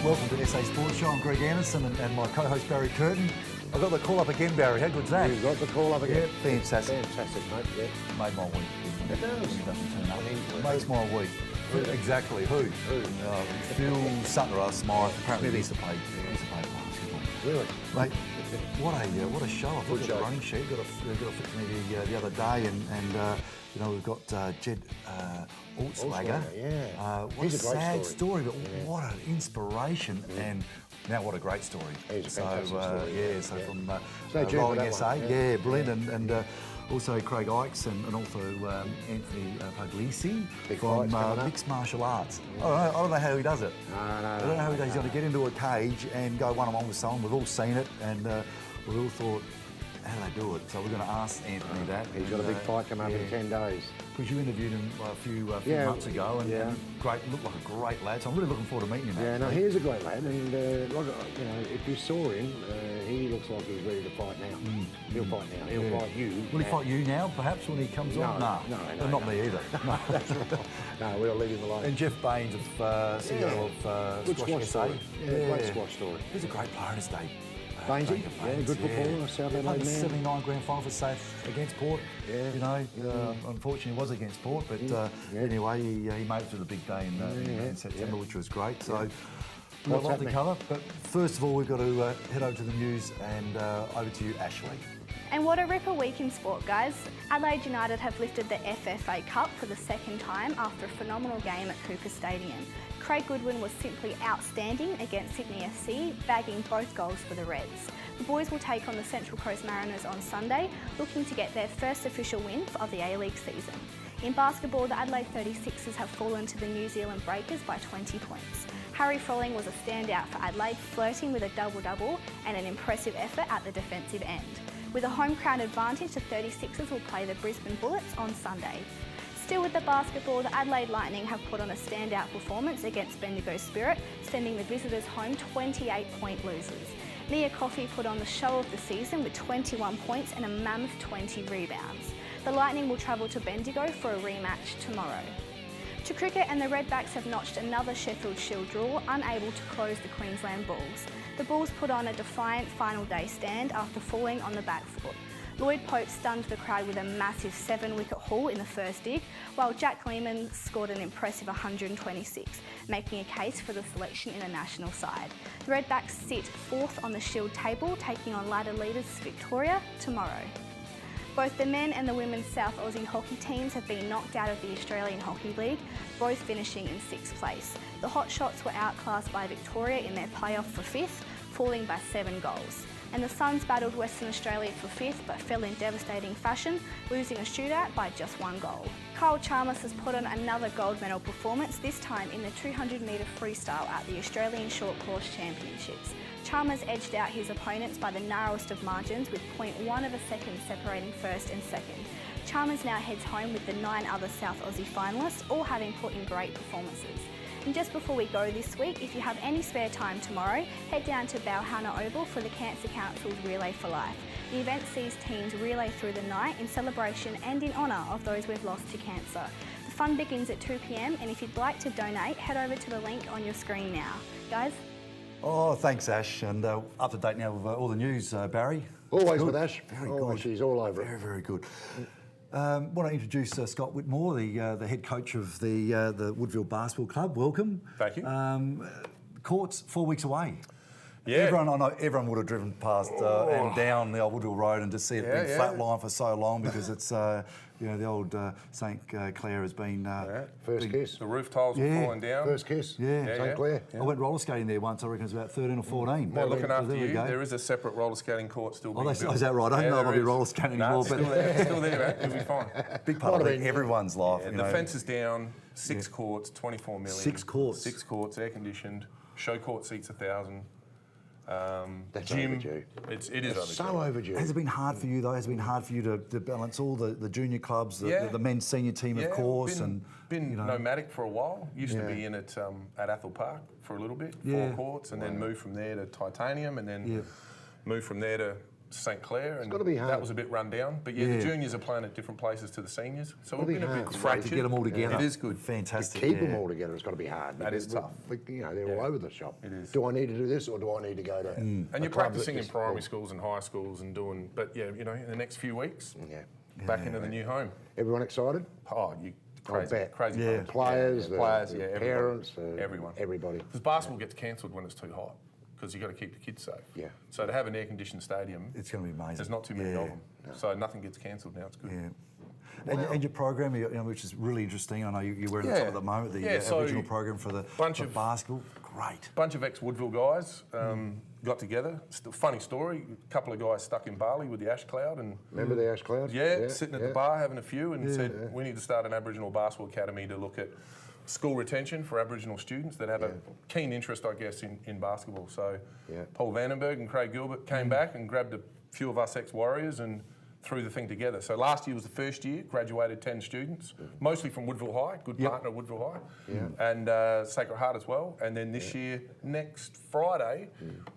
Welcome to SA Sports Show. I'm Greg Anderson and my co-host Barry Curtin. I got the call up again, Barry. How good's that? You got the call up again. Yeah, fantastic. Fantastic, mate. Yeah. Made my week. It does. When he doesn't turn up. Makes my week. Exactly. Who? Phil Sutton Smythe. Apparently he used to play basketball. Really? Mate, what a show. I thought the running sheet got a fit to me the other day, and we've got Jed Altswager. Yeah. What He's a a great sad story, but what an inspiration, and now what a great story. He's a fantastic story. From Rolling SA, brilliant, and also Craig Ikes and also Anthony Puglisi from mixed martial arts. Yeah. I don't know how he does it. I don't know how he does. He's going to get into a cage and go one-on-one with someone. We've all seen it, and we all thought, how do they do it? So we're going to ask Anthony that. He's got a big fight coming up in 10 days. Because you interviewed him a few months ago, and looked like a great lad. So I'm really looking forward to meeting him. Yeah, no, he is a great lad, and if you saw him, he looks like he's ready to fight now. He'll fight now. He'll fight you. Will he fight you now, perhaps, when he comes on? No, not me either. No, that's right. No, we'll leave him alone. And Jeff Baines, CEO of Squash SA. Story. Great squash story. He's a great player in his day. Baines, good footballer, South Adelaide man. 79 grand final for SASS against Port. Unfortunately, it was against Port, but anyway, he made it to the big day in September, which was great. So we've got a lot to cover, but first of all, we've got to head over to the news, and over to you, Ashley. And what a ripper week in sport, guys. Adelaide United have lifted the FFA Cup for the second time after a phenomenal game at Cooper Stadium. Craig Goodwin was simply outstanding against Sydney FC, bagging both goals for the Reds. The boys will take on the Central Coast Mariners on Sunday, looking to get their first official win of the A-League season. In basketball, the Adelaide 36ers have fallen to the New Zealand Breakers by 20 points. Harry Froling was a standout for Adelaide, flirting with a double-double and an impressive effort at the defensive end. With a home crowd advantage, the 36ers will play the Brisbane Bullets on Sunday. Still with the basketball, the Adelaide Lightning have put on a standout performance against Bendigo Spirit, sending the visitors home 28-point losers. Nia Coffey put on the show of the season with 21 points and a mammoth 20 rebounds. The Lightning will travel to Bendigo for a rematch tomorrow. To cricket, and the Redbacks have notched another Sheffield Shield draw, unable to close the Queensland Bulls. The Bulls put on a defiant final day stand after falling on the back foot. Lloyd Pope stunned the crowd with a massive 7-wicket haul in the first dig, while Jack Lehmann scored an impressive 126, making a case for the selection in the national side. The Redbacks sit fourth on the Shield table, taking on ladder leaders Victoria tomorrow. Both the men and the women's South Aussie hockey teams have been knocked out of the Australian Hockey League, both finishing in 6th place. The Hotshots were outclassed by Victoria in their playoff for 5th, falling by 7 goals. And the Suns battled Western Australia for 5th but fell in devastating fashion, losing a shootout by just 1 goal. Kyle Chalmers has put on another gold medal performance, this time in the 200-metre freestyle at the Australian Short Course Championships. Chalmers edged out his opponents by the narrowest of margins with 0.1 of a second separating first and second. Chalmers now heads home with the 9 other South Aussie finalists, all having put in great performances. And just before we go this week, if you have any spare time tomorrow, head down to Balhana Oval for the Cancer Council's Relay for Life. The event sees teams relay through the night in celebration and in honour of those we've lost to cancer. The fun begins at 2 p.m, and if you'd like to donate, head over to the link on your screen now. Guys? Oh, thanks, Ash. And up to date now with all the news, Barry. Always with Ash. Very good. She's all over it. Very, very good. Want to introduce Scott Whitmore, the head coach of the Woodville Basketball Club. Welcome. Thank you. Court's 4 weeks away. Yeah. I know everyone would have driven past and down the old Woodville Road and just see it being flat line for so long because it's the old St Clair has been first kiss. The roof tiles were falling down. First kiss. St Clair. I went roller skating there once. I reckon it was about 13 or 14. They're looking after you. There is a separate roller skating court still being built. Is that right? I don't know if I'll be roller skating anymore. But it's still there, man. It'll be fine. Big part of everyone's life. The fence is down. 6 courts, 24 million. 6 courts. 6 courts, air conditioned. Show court seats 1,000. That's gym. overdue. It is overdue. So overdue. Has it been hard for you though? Has it been hard for you to balance all the junior clubs, the men's senior team, of course, been nomadic for a while. Used to be in at Athol Park for a little bit, 4 courts, and then moved from there to Titanium, and then moved from there to St Clair, and gotta be hard. that was a bit run down. But yeah, the juniors are playing at different places to the seniors, so we've been a bit to fractured. get them all together. It is good. Fantastic. Keep them all together, it's got to be hard. That is tough. You know, they're all over the shop. It is. Do I need to do this or do I need to go to And you're practicing in primary schools and high schools and doing, but yeah, you know, in the next few weeks, back into the new home. Everyone excited? Oh, you crazy, bet. crazy. Yeah. fun. Players, players, the everybody. parents, everyone. Everybody. Because basketball gets cancelled when it's too hot, because you've got to keep the kids safe. Yeah. So to have an air-conditioned stadium, It's going to be amazing. there's not too many of them. So nothing gets cancelled now. It's good. Yeah. And your program, you know, which is really interesting. I know you're wearing the top at the moment, the so Aboriginal program for the basketball. Great. Bunch of ex-Woodville guys got together. Funny story, a couple of guys stuck in Bali with the ash cloud. And Remember the ash cloud? Sitting at the bar having a few and said, we need to start an Aboriginal basketball academy to look at school retention for Aboriginal students that have a keen interest, I guess, in basketball. So Paul Vandenberg and Craig Gilbert came back and grabbed a few of us ex-Warriors and threw the thing together. So last year was the first year, graduated 10 students, mostly from Woodville High, good partner at Woodville High, and Sacred Heart as well. And then this year, next Friday,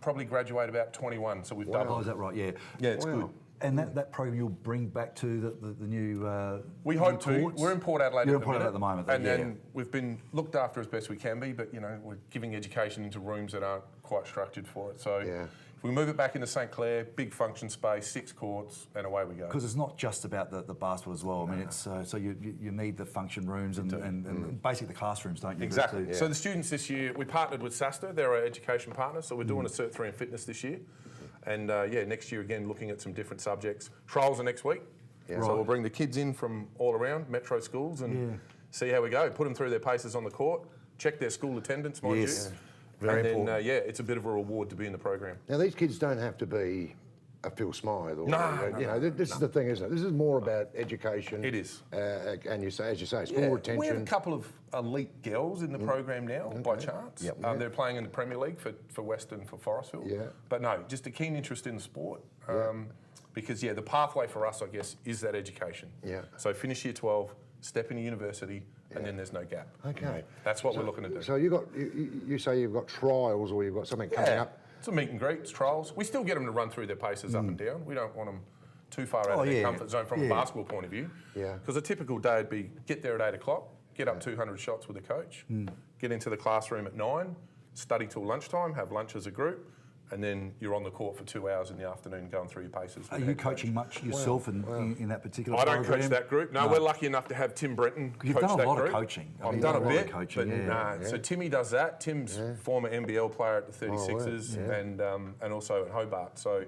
probably graduate about 21. So we've doubled. Oh, is that right? Yeah. Yeah, it's good. And that program you'll bring back to the new. We hope new to. courts? We're in Port Adelaide. You're in Port Adelaide at the moment. And then we've been looked after as best we can be, but you know we're giving education into rooms that aren't quite structured for it. So if we move it back into St Clair, big function space, 6 courts, and away we go. Because it's not just about the basketball as well. I mean, it's so you need the function rooms and basically the classrooms, don't you? Exactly. So the students this year, we partnered with SASS. They're our education partner. So we're doing a Cert 3 in fitness this year. And next year again, looking at some different subjects. Trials are next week. So we'll bring the kids in from all around metro schools and see how we go. Put them through their paces on the court. Check their school attendance, mind you. Very and important. then, it's a bit of a reward to be in the program. Now, these kids don't have to be a Phil Smythe. Or, this is the thing, isn't it? This is more about education. It is. And as you say, school retention. We have a couple of elite girls in the program now, by chance. They're playing in the Premier League for Western, for Forestville. But no, just a keen interest in the sport. Because, the pathway for us, I guess, is that education. So finish year 12, step into university, and then there's no gap. Okay. That's what we're looking to do. So you say you've got trials or you've got something coming up. It's a meet and greet, it's trials. We still get them to run through their paces up and down. We don't want them too far out of their comfort zone from a basketball point of view. Because a typical day would be get there at 8 o'clock, get up 200 shots with a coach, get into the classroom at 9, study till lunchtime, have lunch as a group, and then you're on the court for 2 hours in the afternoon going through your paces. Are you coaching much yourself in that particular I don't program? coach that group. No, we're lucky enough to have Tim Brenton You've coach done a that lot group. of coaching. I've done a bit, coaching, but so Timmy does that. Tim's former NBL player at the 36ers and also at Hobart. So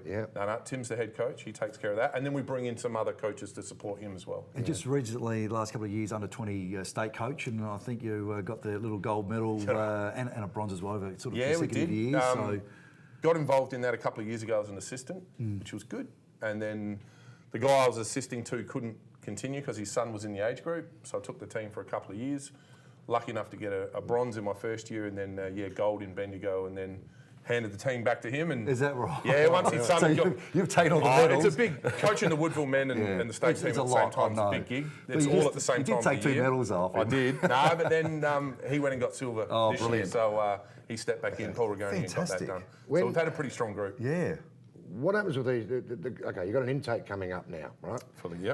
Tim's the head coach. He takes care of that, and then we bring in some other coaches to support him as well. And just recently, the last couple of years, under 20 state coach, and I think you got the little gold medal and a bronze as well over sort of consecutive years. So. Got involved in that a couple of years ago as an assistant, which was good. And then the guy I was assisting to couldn't continue because his son was in the age group. So I took the team for a couple of years. Lucky enough to get a bronze in my first year and then, gold in Bendigo and then handed the team back to him. And is that right? Yeah, once his son... So you've taken all the medals. It's a big... Coaching the Woodville men and the state team at the same time is a big gig. It's all at the same time of the year. You did take 2 medals off him. I did. No, but then he went and got silver this year. So he stepped back in, Paul Regoni, and got that done. So we've had a pretty strong group. Yeah. What happens with these? Okay, you've got an intake coming up now, right?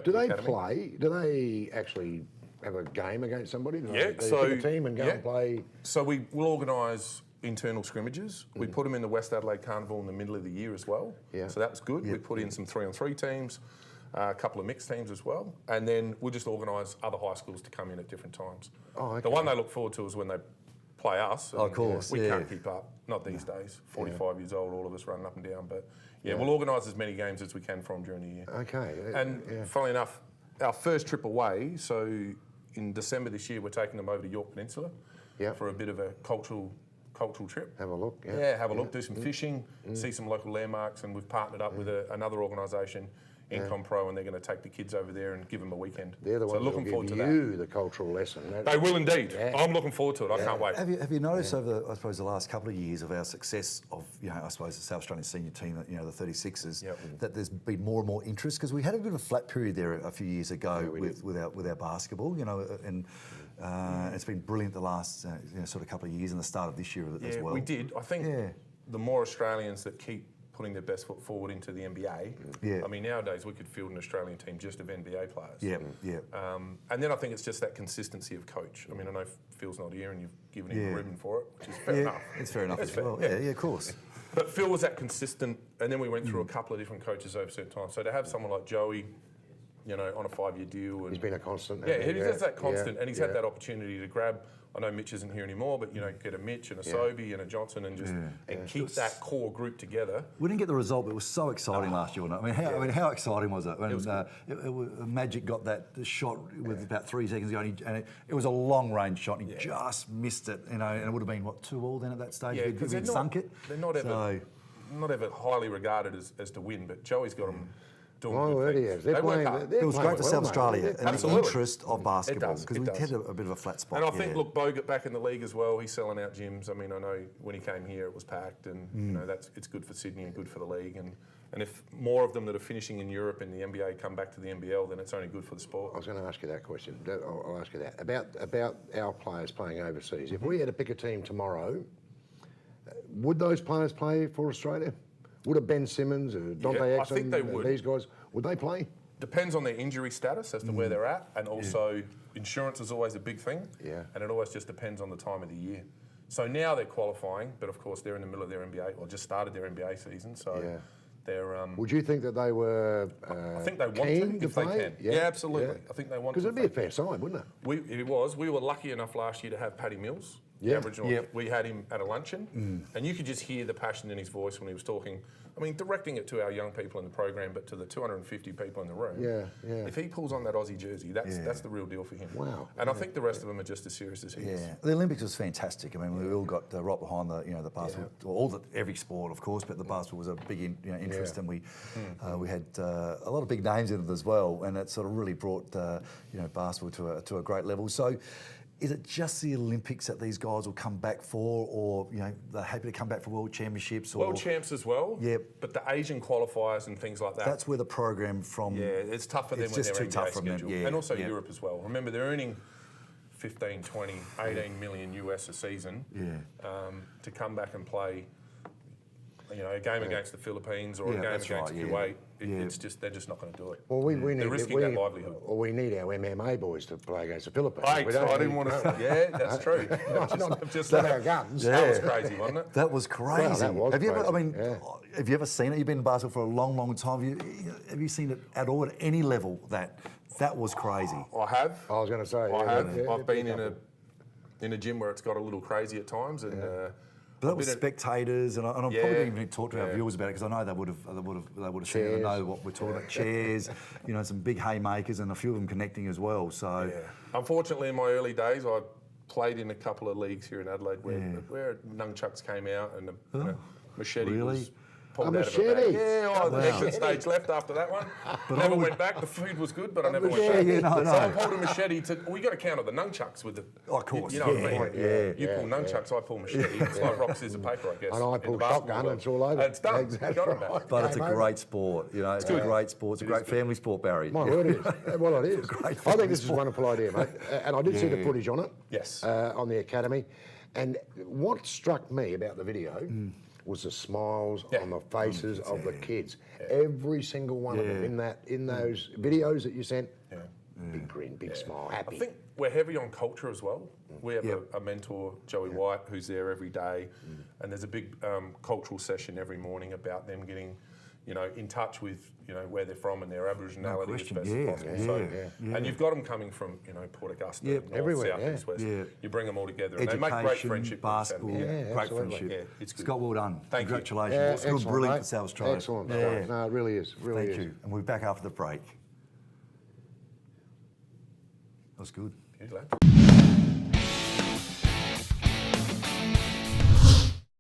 Do they play? Do they actually have a game against somebody? Do they pick a team and go and play? So we will organise internal scrimmages. We put them in the West Adelaide Carnival in the middle of the year as well. So that was good. We put in some 3-on-3 teams, a couple of mixed teams as well, and then we'll just organise other high schools to come in at different times. The one they look forward to is when they play us. Of course, we can't keep up. Not these days. 45 years old, all of us running up and down. But we'll organise as many games as we can for them during the year. Okay. And funnily enough, our first trip away, so in December this year, we're taking them over to York Peninsula for a bit of a cultural trip. Have a look. Have a look, do some fishing, see some local landmarks, and we've partnered up with another organisation, Incom Pro, and they're going to take the kids over there and give them a weekend. They're the ones looking that forward give to you the cultural lesson. They will indeed. I'm looking forward to it. I can't wait. Have you noticed over, I suppose, the last couple of years of our success of, I suppose, the South Australian senior team, the 36ers, that there's been more and more interest? Because we had a bit of a flat period there a few years ago with our basketball, and it's been brilliant the last sort of couple of years and the start of this year as well. We did. I think the more Australians that keep putting their best foot forward into the NBA. Yeah. I mean, nowadays we could field an Australian team just of NBA players. Yeah, yeah. And then I think it's just that consistency of coach. I mean, I know Phil's not here and you've given him a ribbon for it, which is fair enough. It's fair enough It's as fair, well. yeah. Yeah, of course. But Phil was that consistent, and then we went through a couple of different coaches over certain times. So to have someone like Joey, you know, on a 5-year deal. And He's been a constant. yeah, he's just that constant, and he's had that opportunity to grab. I know Mitch isn't here anymore, but you know, get a Mitch and a Sobey and a Johnson, and just and keep that core group together. We didn't get the result, but it was so exciting last year, wasn't it? I mean, how exciting was it when Magic got that shot with about 3 seconds ago, and it was a long-range shot, and he just missed it, you know, and it would have been, what, 2-2 then at that stage? Yeah, because he'd sunk it. They're not ever highly regarded as to win, but Joey's got them. Oh, it is. It was great for South Australia and the interest of basketball, because we had a bit of a flat spot. And I think, look, Bogut back in the league as well. He's selling out gyms. I mean, I know when he came here, it was packed, and you know it's good for Sydney and good for the league. And if more of them that are finishing in Europe in the NBA come back to the NBL, then it's only good for the sport. I was going to ask you that question. I'll ask you that about our players playing overseas. If we had to pick a team tomorrow, would those players play for Australia? Would a Ben Simmons or Dante Exum, I think they would. These guys, would they play? Depends on their injury status as to where they're at, and also insurance is always a big thing. Yeah. And it always just depends on the time of the year. So now they're qualifying, but of course they're in the middle of their NBA, or just started their NBA season. So they're. Would you think that they were? I think they want keen to if play? they can. Yeah, absolutely. I think they want to. Because it'd be a fair side, wouldn't it? It was. We were lucky enough last year to have Paddy Mills. The Aboriginal. We had him at a luncheon, and you could just hear the passion in his voice when he was talking. I mean, directing it to our young people in the program, but to the 250 people in the room. If he pulls on that Aussie jersey, that's the real deal for him. Wow. And I think the rest of them are just as serious as he is. The Olympics was fantastic. I mean, we all got right behind the basketball, every sport, of course, but the basketball was a big interest, and we had a lot of big names in it as well, and it sort of really brought basketball to a great level. So. Is it just the Olympics that these guys will come back for, or they're happy to come back for World Championships? World Champs as well. Yeah. But the Asian qualifiers and things like that. That's where the program from. Yeah, it's tough for them with their NBA schedule, and also Europe as well. Remember, they're earning 15, 20, 18 million US a season. To come back and play. A game against the Philippines or a game against Kuwait, it's just they're just not going to do it. Well, we need they're risking that livelihood. Or we need our MMA boys to play against the Philippines. I didn't want to. Yeah, that's true. Just let our guns. That was crazy, wasn't it? That was crazy. Well, that was have you ever? crazy. Have you ever seen it? You've been in basketball for a long, long time. Have you seen it at all at any level? That was crazy. I have. I was going to say. I have. I've been in a gym where it's got a little crazy at times, and. But that was spectators, and I'm probably going to even talk to our viewers about it, because I know they would have seen it and know what we're talking about. Chairs, some big haymakers, and a few of them connecting as well. So, unfortunately, in my early days, I played in a couple of leagues here in Adelaide where nunchucks came out and a machete was pulled out of a bag. The exit stage left after that one. But never went back. The food was good, but I never went back. So I pulled a machete we got to counter the nunchucks with the. Of course. You know what I mean? You pull nunchucks, I pull machete. It's like rock, scissors, paper, I guess. And I pull shotgun, and it's all over. It's done. Got it back. But it's a great sport. It's a great sport. It's a great family sport, Barry. My word, it is. Well, it is. I think this is a wonderful idea, mate. And I did see the footage on it. Yes. On the academy. And what struck me about the video was the smiles on the faces of the kids. Every single one of them in those videos that you sent. Big grin, big smile, happy. I think we're heavy on culture as well. We have a mentor, Joey White, who's there every day, and there's a big cultural session every morning about them getting, in touch with, where they're from and their Aboriginality as best as possible. And you've got them coming from, Port Augusta, north, everywhere, south, east, west. You bring them all together, Education, and they make great friendship. Basketball, great friendship. Yeah, it's good. Scott, well done. Thank you. Congratulations. It's brilliant for South Australia. Excellent. No, it really is. Really Thank you. And we'll be back after the break. That was good. Good lad.